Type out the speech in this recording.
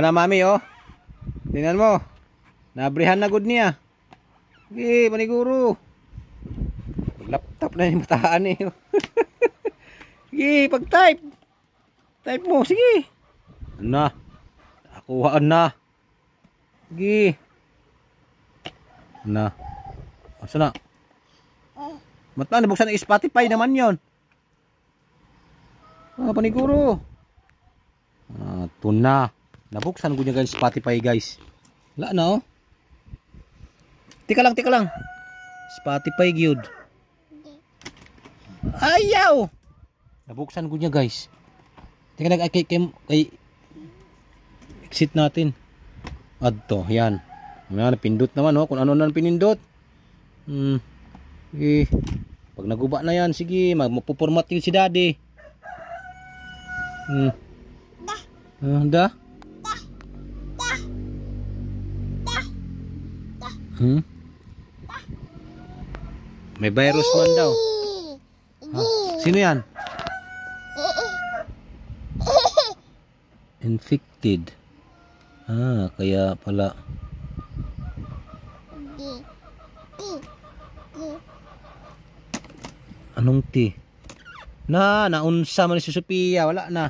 Ano mami oh. Tingnan mo. Nabrihan na good niya. Sige, paniguro. Laptop na yung mataan eh. Sige, pag-type. Type mo, sige. Ano? Nakuhaan na. Sige. Ano? Asa na? Mata, nabuksan ng Spotify naman yon. Paniguro. Ito na. Nabuksan ko niya guys Spotify guys. Wala na oh. Tika lang. Spotify gyud. Ayaw. Nabuksan ko niya guys. Tika lang kay exit natin. Adto, yan. Ano pindot naman oh, kung ano na pinindot. Sige. Pag naguba na yan, sige, magpo-format yun si Daddy. Da. May virus man daw. Sino yan? Infected. Kaya pala. Anong ti? Naunsa man si Sophia, wala na.